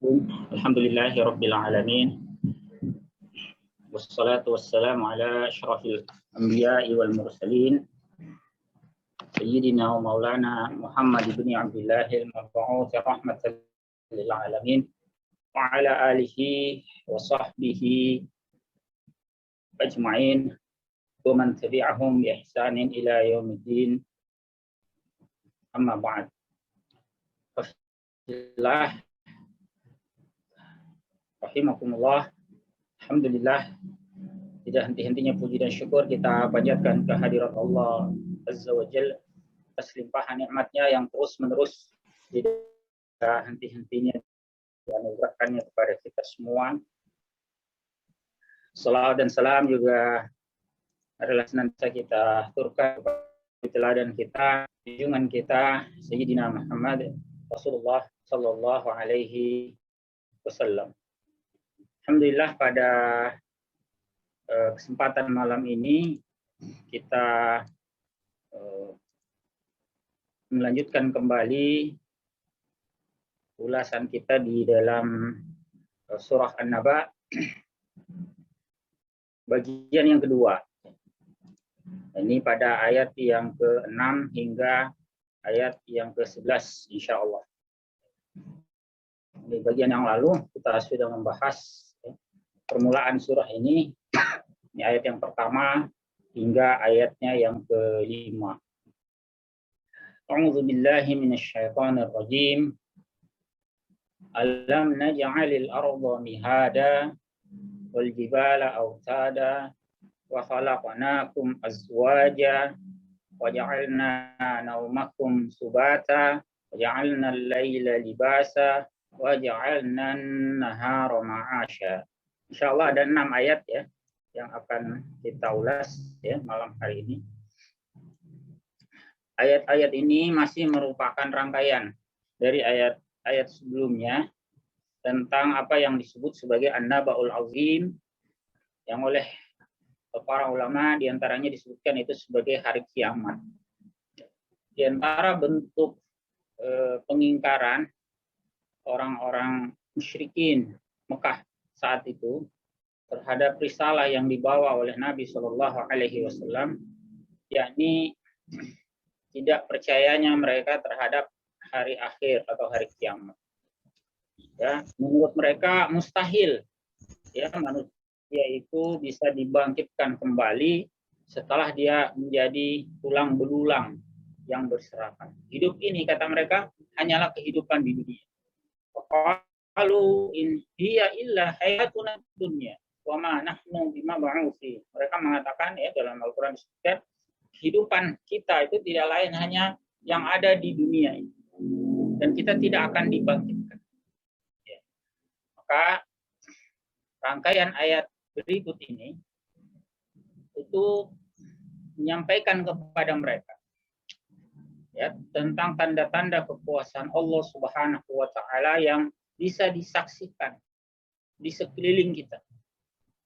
Alhamdulillahi Rabbil Alamin. Wassalatu wassalamu ala ashrafil anbiya'i wal mursalin. Sayyidina wa maulana Muhammad ibn Abdillahil mab'uuthi rahmatan lil alamin. Wa ala alihi wa sahbihi ajma'in. Wa man tabi'ahum bi ihsanin ila yaumiddin. Amma ba'd. Alhamdulillah. Rahimakumullah. Alhamdulillah, tidak henti-hentinya puji dan syukur kita panjatkan kehadirat Allah Azza wa Jalla atas limpahan nikmatnya yang terus menerus tidak henti-hentinya dianugerahkannya kepada kita semua. Salawat dan salam juga adalah senantiasa kita aturkan kepada teladan kita, junjungan kita Sayyidina Muhammad Rasulullah Sallallahu Alaihi Wasallam. Alhamdulillah, pada kesempatan malam ini kita melanjutkan kembali ulasan kita di dalam surah An-Naba, bagian yang kedua. Ini pada ayat yang ke-6 hingga ayat yang ke-11 insya Allah. Di bagian yang lalu kita sudah membahas permulaan surah ini ayat yang pertama hingga ayatnya yang ke-5. A'udzu billahi minasyaitonir rajim. Alam naj'alil arda mihada wal jibala autada wa khalaqnakum azwaja wa ja'alna naumakum subata wa ja'alna al-laila libasa wa ja'alna an-nahara ma'asha. Insyaallah ada 6 ayat ya yang akan kita ulas ya malam hari ini. Ayat-ayat ini masih merupakan rangkaian dari ayat-ayat sebelumnya tentang apa yang disebut sebagai An-Naba'ul Azim, yang oleh para ulama diantaranya disebutkan itu sebagai hari kiamat. Di antara bentuk pengingkaran orang-orang musyrikin Mekah saat itu terhadap risalah yang dibawa oleh Nabi Shallallahu Alaihi Wasallam, yakni tidak percayanya mereka terhadap hari akhir atau hari kiamat. Ya, menurut mereka mustahil ya manusia itu bisa dibangkitkan kembali setelah dia menjadi tulang belulang yang berserakan. Hidup ini, kata mereka, hanyalah kehidupan di dunia. Qalu in hiya illa hayatuna dunya wa ma nahnu bimab'utsi. Mereka mengatakan ya dalam Al-Qur'an disebutkan kehidupan kita itu tidak lain hanya yang ada di dunia ini dan kita tidak akan dibangkitkan. Ya. Maka rangkaian ayat berikut ini itu menyampaikan kepada mereka ya tentang tanda-tanda kekuasaan Allah Subhanahu wa taala yang bisa disaksikan di sekeliling kita,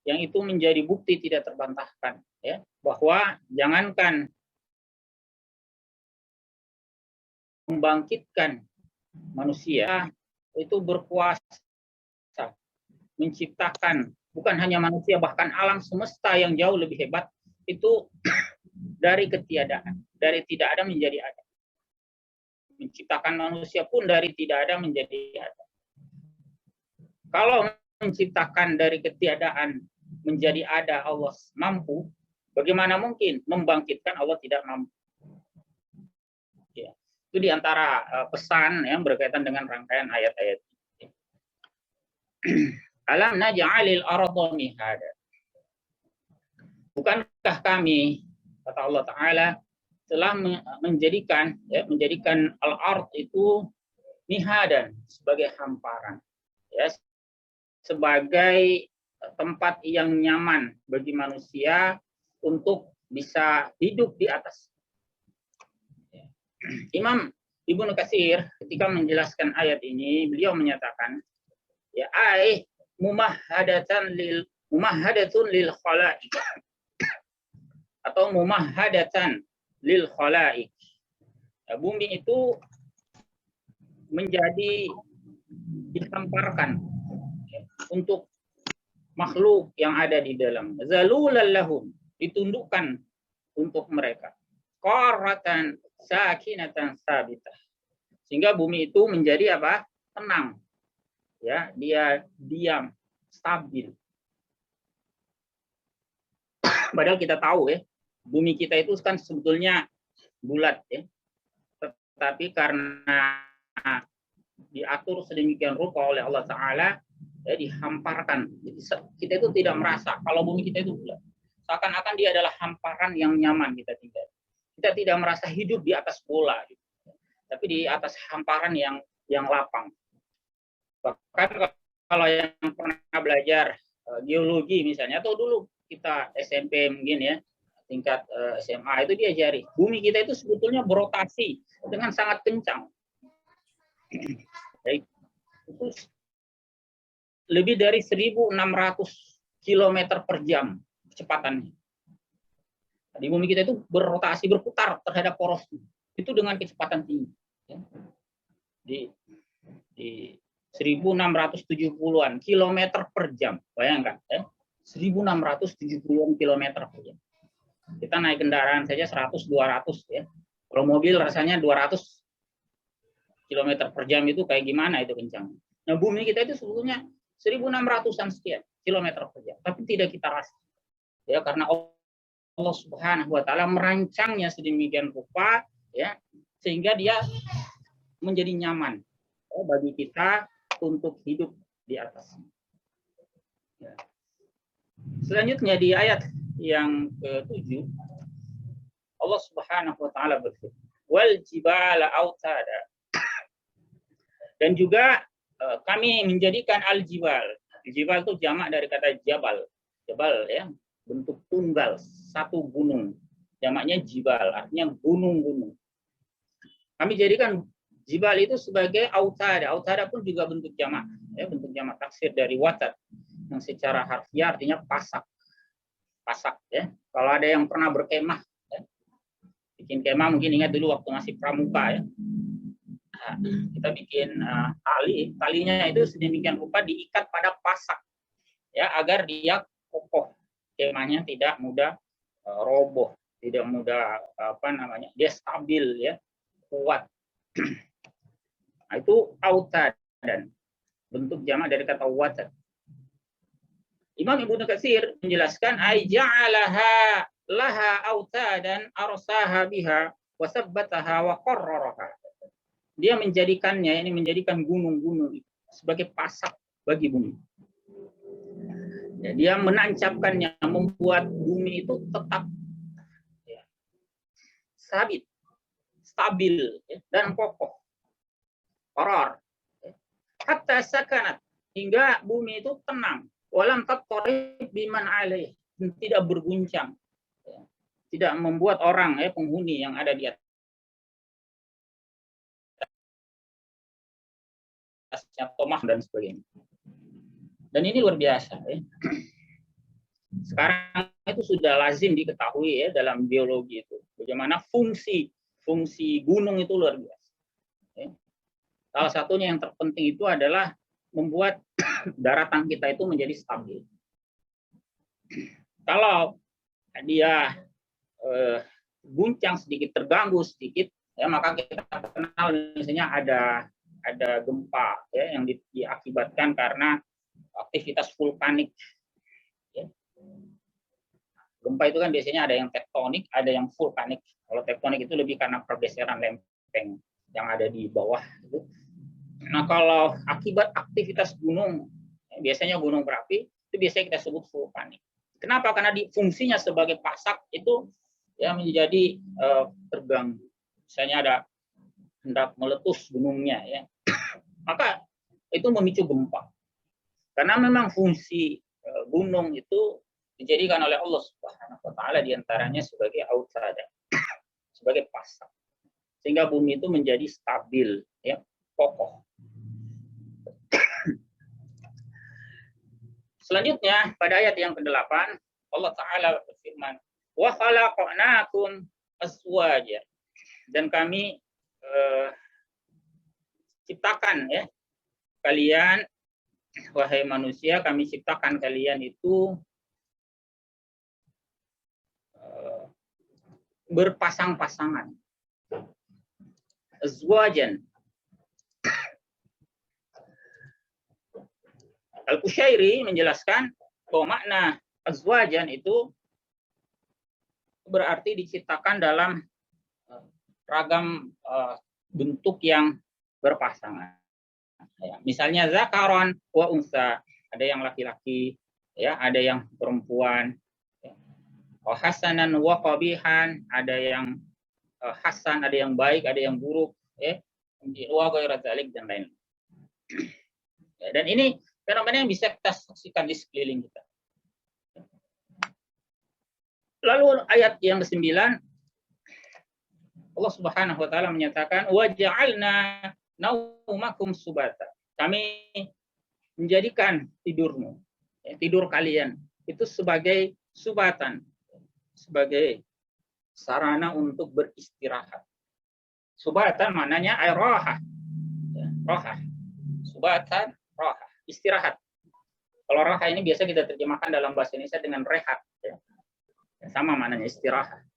yang itu menjadi bukti tidak terbantahkan ya bahwa jangankan membangkitkan manusia, itu berkuasa menciptakan bukan hanya manusia, bahkan alam semesta yang jauh lebih hebat itu dari ketiadaan, dari tidak ada menjadi ada. Menciptakan manusia pun dari tidak ada menjadi ada. Kalau menciptakan dari ketiadaan menjadi ada Allah mampu, bagaimana mungkin membangkitkan Allah tidak mampu? Ya. Itu diantara pesan yang berkaitan dengan rangkaian ayat-ayat. Alam naj'alil arda mihada. Bukankah kami, kata Allah Ta'ala, telah menjadikan al-ard itu mihadan, sebagai hamparan. Ya, sebagai tempat yang nyaman bagi manusia untuk bisa hidup di atas. Imam Ibnu Katsir ketika menjelaskan ayat ini, beliau menyatakan ya mumahhadatun lil khalaiq atau mumahhadatan lil khalaiq. Ya, bumi itu menjadi hamparkan untuk makhluk yang ada di dalam. Zalulal lahum, ditundukkan untuk mereka. Qaratan sakinatan sabitah. Sehingga bumi itu menjadi apa? Tenang. Ya, dia diam, stabil. Padahal kita tahu ya, bumi kita itu kan sebetulnya bulat ya. Tetapi karena diatur sedemikian rupa oleh Allah Ta'ala, ya, dihamparkan. Jadi kita itu tidak merasa kalau bumi kita itu bulat. Seakan-akan dia adalah hamparan yang nyaman kita tinggal. Kita tidak merasa hidup di atas bola, gitu. Tapi di atas hamparan yang lapang. Bahkan kalau yang pernah belajar geologi misalnya, atau dulu kita SMP mungkin ya, tingkat SMA itu diajari, bumi kita itu sebetulnya berotasi dengan sangat kencang. Itu lebih dari 1.600 km per jam kecepatannya. Di bumi kita itu berotasi, berputar terhadap poros itu dengan kecepatan tinggi. Di 1.670-an kilometer per jam, bayangkan, 1.670-an kilometer per jam. Kita naik kendaraan saja 100-200 ya. Kalau mobil rasanya 200 kilometer per jam itu kayak gimana itu kencang. Nah, bumi kita itu sebetulnya 1.600-an sekian kilometer per jam, tapi tidak kita rasa. Ya, karena Allah Subhanahu wa taala merancangnya sedemikian rupa ya, sehingga dia menjadi nyaman ya, bagi kita untuk hidup di atasnya. Ya. Selanjutnya di ayat yang ke-7 Allah Subhanahu wa taala berfirman, "Wal jibala autada." Dan juga kami menjadikan al-jibal. Jibal itu jamak dari kata jabal. Jabal ya, bentuk tunggal, satu gunung. Jamaknya jibal, artinya gunung-gunung. Kami jadikan jibal itu sebagai autada. Autada pun juga bentuk jamak, ya, bentuk jamak taksir dari watat, yang secara harfiah artinya pasak. Pasak ya. Kalau ada yang pernah berkemah, ya, bikin kemah mungkin ingat dulu waktu masih pramuka ya. Nah, kita bikin talinya itu sedemikian rupa diikat pada pasak, ya, agar dia kokoh, kemahnya tidak mudah roboh, tidak mudah dia stabil ya, kuat. Nah, itu autadan, bentuk jamak dari kata watat. Imam Ibnu Katsir menjelaskan ay ja'alaha laha autadan arsaha biha wa sabbataha wa qarraraha. Dia menjadikannya, ini menjadikan gunung-gunung sebagai pasak bagi bumi. Ya, dia menancapkannya, membuat bumi itu tetap ya, sabit, stabil ya, dan kokoh. Qarar. Hatta sakanat, hingga bumi itu tenang. Walam tattarib biman alaih, tidak berguncang. Ya. Tidak membuat orang penghuni yang ada di atasnya tomah dan sebagainya. Dan ini luar biasa ya. Sekarang itu sudah lazim diketahui ya dalam biologi itu. Bagaimana fungsi gunung itu luar biasa. Ya. Salah satunya yang terpenting itu adalah membuat daratan kita itu menjadi stabil. Kalau dia guncang sedikit, terganggu sedikit, ya maka kita kenal misalnya ada gempa ya yang diakibatkan karena aktivitas vulkanik. Ya. Gempa itu kan biasanya ada yang tektonik, ada yang vulkanik. Kalau tektonik itu lebih karena pergeseran lempeng yang ada di bawah. Nah, kalau akibat aktivitas gunung, biasanya gunung berapi, itu biasanya kita sebut vulkanik. Kenapa? Karena fungsinya sebagai pasak itu ya menjadi terganggu. Misalnya ada hendak meletus gunungnya, ya, maka itu memicu gempa. Karena memang fungsi gunung itu dijadikan oleh Allah Subhanahu wa taala diantaranya sebagai autada, sebagai pasak, sehingga bumi itu menjadi stabil, ya, kokoh. Selanjutnya pada ayat yang ke-8 Allah Ta'ala berfirman, wa khalaqnakum azwaja, dan kami ciptakan ya kalian wahai manusia, kami ciptakan kalian itu berpasang-pasangan. Azwajan. Al-Qushairi menjelaskan bahwa makna azwajan itu berarti diciptakan dalam ragam bentuk yang berpasangan. Ya, misalnya zakaron wa unsa, ada yang laki-laki, ya, ada yang perempuan. Ya. Wa hasanan wa qabihan, ada yang hasan, ada yang baik, ada yang buruk, ya. Wa ghairu dzalik dan lain. Ya, dan ini fenomena yang bisa kita saksikan di sekeliling kita. Lalu ayat yang ke-9, Allah Subhanahu wa taala menyatakan wa ja'alna naumakum subata. Kami menjadikan tidurmu, ya, tidur kalian itu sebagai subatan, sebagai sarana untuk beristirahat. Subatan maknanya ay rohah. Ya, rohah. Subatan rohah, istirahat. Kalau rohah ini biasa kita terjemahkan dalam bahasa Indonesia dengan rehat, ya. Sama maknanya istirahat.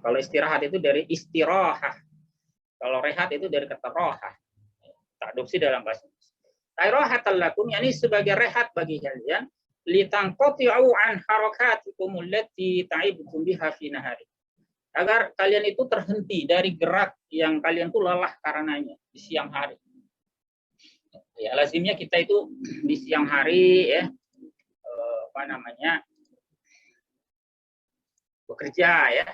Kalau istirahat itu dari istirahah. Kalau rehat itu dari kata rohah. Adopsi dalam bahasa Indonesia. Rahatal lakum, yakni sebagai rehat bagi kalian, litangqati'u an harakatikum allati ta'ibtum biha fi nahari. Agar kalian itu terhenti dari gerak yang kalian tuh lelah karenanya di siang hari. Ya, lazimnya kita itu di siang hari, ya, bekerja, ya,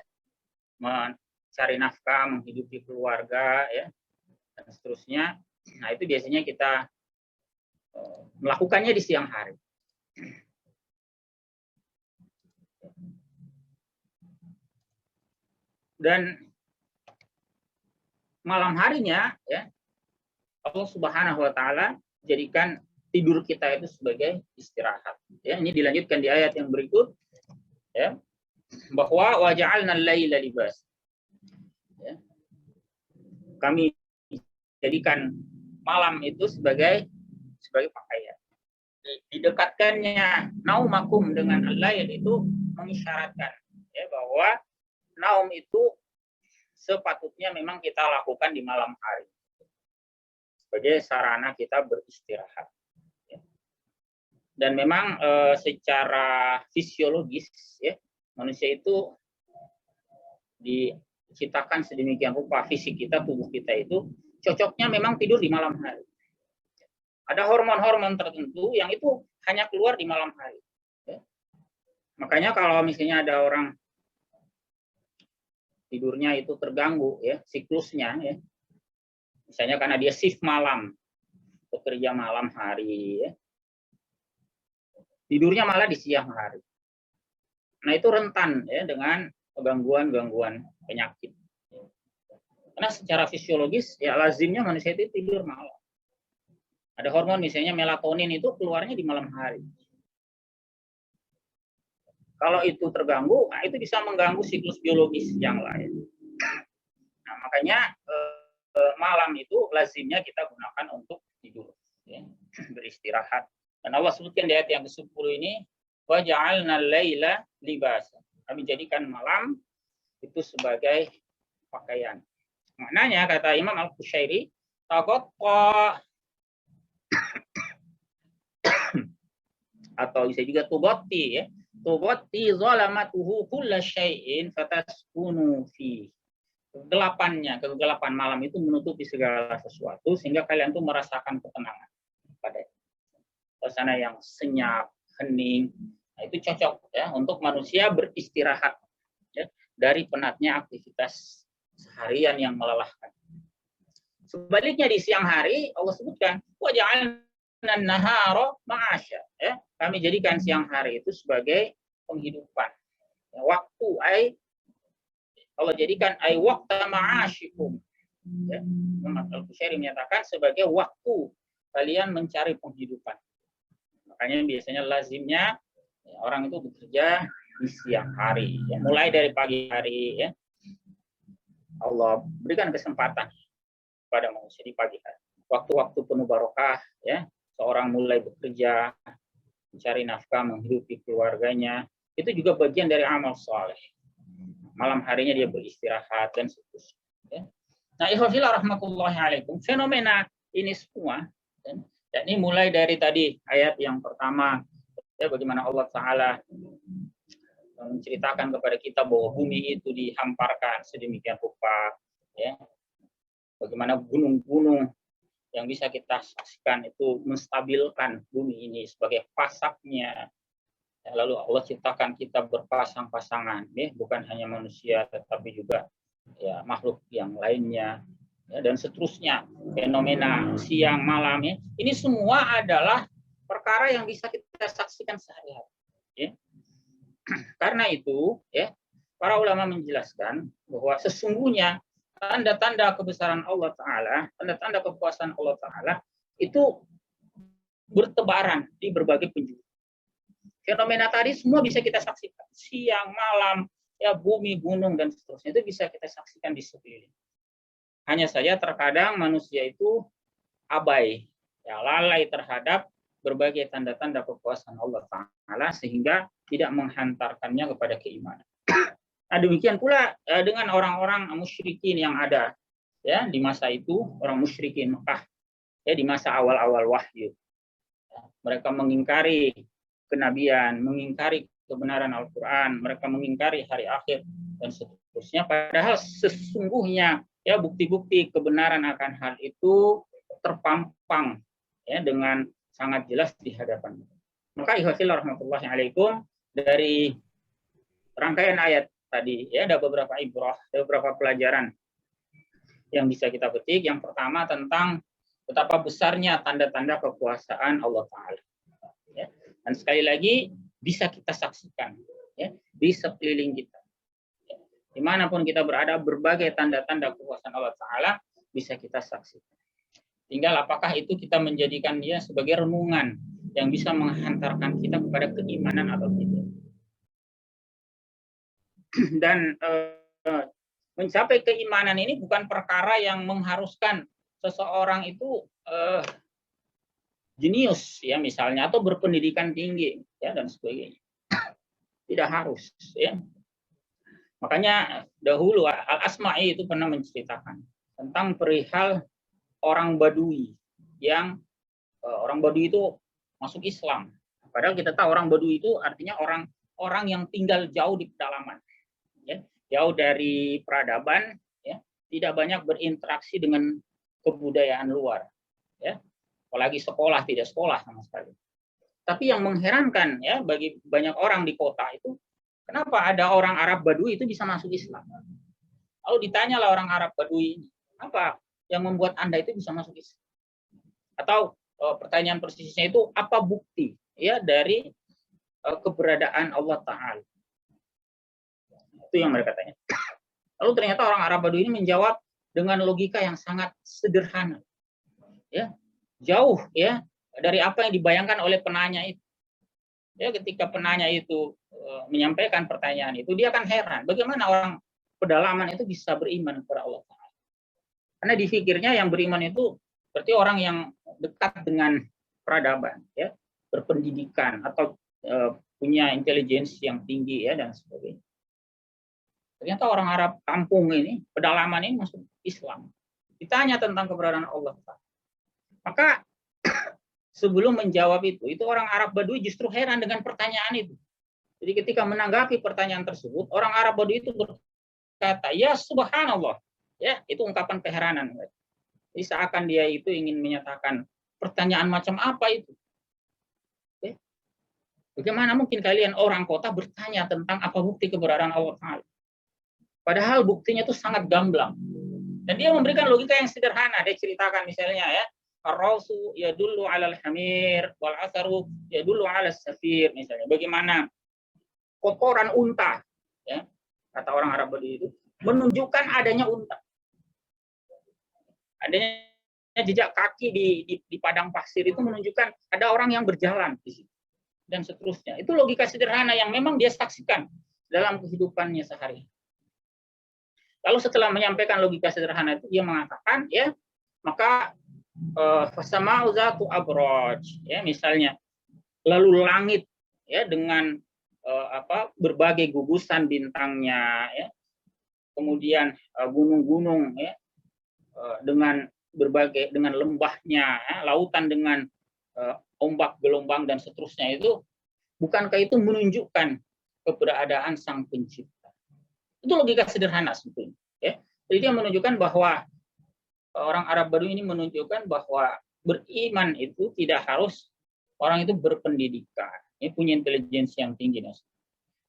mencari nafkah, menghidupi keluarga, ya, dan seterusnya. Nah, itu biasanya kita melakukannya di siang hari. Dan malam harinya, ya, Allah Subhanahu wa taala jadikan tidur kita itu sebagai istirahat. Ya, ini dilanjutkan di ayat yang berikut, ya, bahwa wa ja'alna al-laila libas. Ya. Kami jadikan malam itu sebagai pakaian. Didekatkannya naumakum dengan al-lail itu mengisyaratkan, ya, bahwa naum itu sepatutnya memang kita lakukan di malam hari sebagai sarana kita beristirahat. Ya. Dan memang secara fisiologis, ya, manusia itu diciptakan sedemikian rupa, fisik kita, tubuh kita itu cocoknya memang tidur di malam hari. Ada hormon-hormon tertentu yang itu hanya keluar di malam hari. Ya. Makanya kalau misalnya ada orang tidurnya itu terganggu, ya, siklusnya, ya, misalnya karena dia shift malam, bekerja malam hari, ya, tidurnya malah di siang hari. Nah, itu rentan, ya, dengan gangguan-gangguan penyakit. Karena secara fisiologis, ya, lazimnya manusia itu tidur malam. Ada hormon misalnya melatonin itu keluarnya di malam hari. Kalau itu terganggu, nah itu bisa mengganggu siklus biologis yang lain. Nah, makanya malam itu lazimnya kita gunakan untuk tidur, ya, beristirahat. Dan Allah sebutkan di ayat yang ke-10 ini, wa ja'alna al-laila libasa. Kami jadikan malam itu sebagai pakaian. Maknanya kata Imam Al-Qushairi, taqatta atau bisa juga tugatti, ya. Tugatti zalamatuhu kulla syai'in fataskunu fi. Kegelapan malam itu menutupi segala sesuatu sehingga kalian tuh merasakan ketenangan pada suasana yang senyap, hening. Nah, itu cocok, ya, untuk manusia beristirahat, ya, dari penatnya aktivitas seharian yang melelahkan. Sebaliknya di siang hari Allah sebutkan wa ja'alna an-nahara ma'asya, ya. Kami jadikan siang hari itu sebagai penghidupan. Ya, waktu Allah jadikan waqta ma'asyikum. Ya, Al-Qushairi menyatakan sebagai waktu kalian mencari penghidupan. Makanya biasanya lazimnya, ya, orang itu bekerja di siang hari, ya, mulai dari pagi hari, ya. Allah berikan kesempatan pada manusia di pagi hari. Waktu-waktu penuh barokah, ya. seseorang mulai bekerja, mencari nafkah, menghidupi keluarganya, itu juga bagian dari amal soleh. Malam harinya dia beristirahat dan seterusnya. Ya. Nah, ikhwafillah rahmatullahi alaikum, fenomena ini semua, ini mulai dari tadi ayat yang pertama, ya, bagaimana Allah Ta'ala menceritakan kepada kita bahwa bumi itu dihamparkan sedemikian rupa, ya. Bagaimana gunung-gunung yang bisa kita saksikan itu menstabilkan bumi ini sebagai pasaknya. Ya, lalu Allah ciptakan kita berpasang-pasangan, ya, bukan hanya manusia tetapi juga ya makhluk yang lainnya, ya, dan seterusnya. Fenomena siang malam, ya. Ini semua adalah perkara yang bisa kita saksikan sehari-hari. Ya. Karena itu, ya, para ulama menjelaskan bahwa sesungguhnya tanda-tanda kebesaran Allah Ta'ala, tanda-tanda kekuasaan Allah Ta'ala, itu bertebaran di berbagai penjuru. Fenomena tadi semua bisa kita saksikan. Siang, malam, ya, bumi, gunung, dan seterusnya. Itu bisa kita saksikan di sekeliling. Hanya saja terkadang manusia itu abai, ya, lalai terhadap berbagai tanda-tanda kekuasaan Allah Ta'ala, sehingga tidak menghantarkannya kepada keimanan. Nah, demikian pula dengan orang-orang musyrikin yang ada, ya, di masa itu, orang musyrikin Mekah, ya, di masa awal-awal wahyu. Ya, mereka mengingkari kenabian, mengingkari kebenaran Al-Quran, mereka mengingkari hari akhir dan seterusnya. Padahal sesungguhnya, ya, bukti-bukti kebenaran akan hal itu terpampang, ya, dengan sangat jelas di hadapan. Maka ikhwafillah rahmatullahi alaikum, dari rangkaian ayat tadi, ya, ada beberapa ibrah, ada beberapa pelajaran yang bisa kita petik. Yang pertama tentang betapa besarnya tanda-tanda kekuasaan Allah Ta'ala. Ya. Dan sekali lagi bisa kita saksikan, ya, di sekeliling kita. Ya. Dimanapun kita berada, berbagai tanda-tanda kekuasaan Allah Ta'ala bisa kita saksikan. Tinggal apakah itu kita menjadikan dia sebagai renungan yang bisa menghantarkan kita kepada keimanan atau tidak. Dan mencapai keimanan ini bukan perkara yang mengharuskan seseorang itu jenius, ya, misalnya, atau berpendidikan tinggi, ya, dan sebagainya. Tidak harus, ya. Makanya dahulu Al-Asma'i itu pernah menceritakan tentang perihal orang Badui yang orang Badui itu masuk Islam. Padahal kita tahu orang Badui itu artinya orang yang tinggal jauh di pedalaman. Ya, jauh dari peradaban, ya, tidak banyak berinteraksi dengan kebudayaan luar, ya, apalagi sekolah, tidak sekolah sama sekali. Tapi yang mengherankan, ya, bagi banyak orang di kota itu, kenapa ada orang Arab Badui itu bisa masuk Islam? Lalu ditanyalah orang Arab Badui ini, apa yang membuat Anda itu bisa masuk Islam? Atau pertanyaan persisnya itu, apa bukti, ya, dari keberadaan Allah Ta'ala? Itu yang mereka tanya. Lalu ternyata orang Arab Badui ini menjawab dengan logika yang sangat sederhana, ya, jauh, ya, dari apa yang dibayangkan oleh penanya itu. Ya, ketika penanya itu menyampaikan pertanyaan itu, dia akan heran bagaimana orang pedalaman itu bisa beriman kepada Allah Ta'ala. Karena dipikirnya yang beriman itu berarti orang yang dekat dengan peradaban, ya, berpendidikan atau punya intelijensi yang tinggi, ya, dan sebagainya. Ternyata orang Arab kampung ini, pedalaman ini masuk Islam. Ditanya tentang keberadaan Allah. Maka sebelum menjawab itu orang Arab Badui justru heran dengan pertanyaan itu. Jadi ketika menanggapi pertanyaan tersebut, orang Arab Badui itu berkata, ya subhanallah. Ya, itu ungkapan keheranan. Jadi seakan dia itu ingin menyatakan pertanyaan macam apa itu. Oke? Bagaimana mungkin kalian orang kota bertanya tentang apa bukti keberadaan Allah Ta'ala? Padahal buktinya itu sangat gamblang. Dan dia memberikan logika yang sederhana. Dia ceritakan misalnya, ya, ar-rawsu yadullu 'alal hamir wal asaru yadullu 'alas safir, misalnya. Bagaimana kotoran unta, ya, kata orang Arab Badui itu menunjukkan adanya unta. Adanya jejak kaki di padang pasir itu menunjukkan ada orang yang berjalan di situ. Dan seterusnya. Itu logika sederhana yang memang dia saksikan dalam kehidupannya sehari. Lalu setelah menyampaikan logika sederhana itu, dia mengatakan, ya, maka fasama'u zatu abraj, ya misalnya, lalu langit ya dengan berbagai gugusan bintangnya, ya, kemudian gunung-gunung ya dengan lembahnya, ya, lautan dengan ombak, gelombang dan seterusnya, itu bukankah itu menunjukkan keberadaan Sang Pencipta? Itu logika sederhana sebetulnya, ya. Jadi dia menunjukkan bahwa orang Arab Badui ini menunjukkan bahwa beriman itu tidak harus orang itu berpendidikan, ya, punya intelijensi yang tinggi.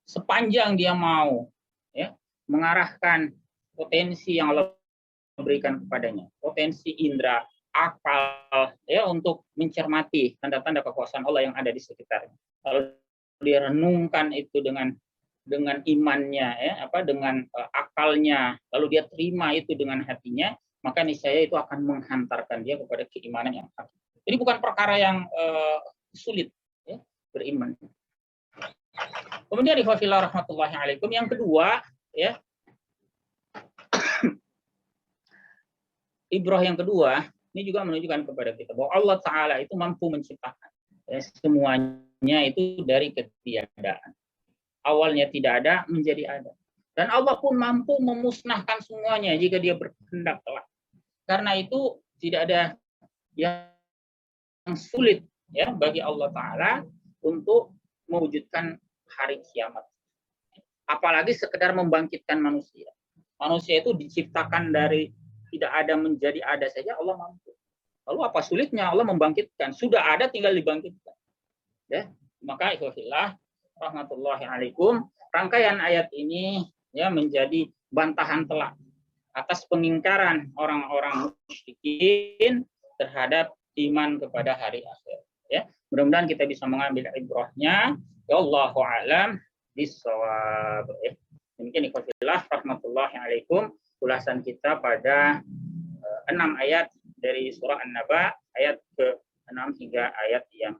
Sepanjang dia mau ya mengarahkan potensi yang Allah berikan kepadanya, potensi indera, akal, ya, untuk mencermati tanda-tanda kekuasaan Allah yang ada di sekitarnya. Kalau dia renungkan itu dengan imannya, ya, dengan akalnya, lalu dia terima itu dengan hatinya, maka niscaya itu akan menghantarkan dia kepada keimanan yang hakiki. Jadi bukan perkara yang sulit, ya, beriman. Kemudian ikhwafillah rahmatullahi alaikum, yang kedua, ya, ibrah yang kedua ini juga menunjukkan kepada kita bahwa Allah Ta'ala itu mampu menciptakan, ya, semuanya itu dari ketiadaan. Awalnya tidak ada menjadi ada. Dan Allah pun mampu memusnahkan semuanya jika dia berkehendak kelak. Karena itu tidak ada yang sulit, ya, bagi Allah Ta'ala untuk mewujudkan hari kiamat. Apalagi sekedar membangkitkan manusia. Manusia itu diciptakan dari tidak ada menjadi ada saja Allah mampu. Lalu apa sulitnya Allah membangkitkan? Sudah ada tinggal dibangkitkan. Ya, maka ikhwafillah rahmatullahi alaikum, rangkaian ayat ini ya menjadi bantahan telak atas pengingkaran orang-orang musyrikin terhadap iman kepada hari akhir. Ya, mudah-mudahan kita bisa mengambil ibrahnya. Ya Allahu a'lam bishawab. Demikian ikhwafillah rahmatullahi alaikum, ulasan kita pada 6 ayat dari surah An-Naba, ayat ke-6 hingga ayat yang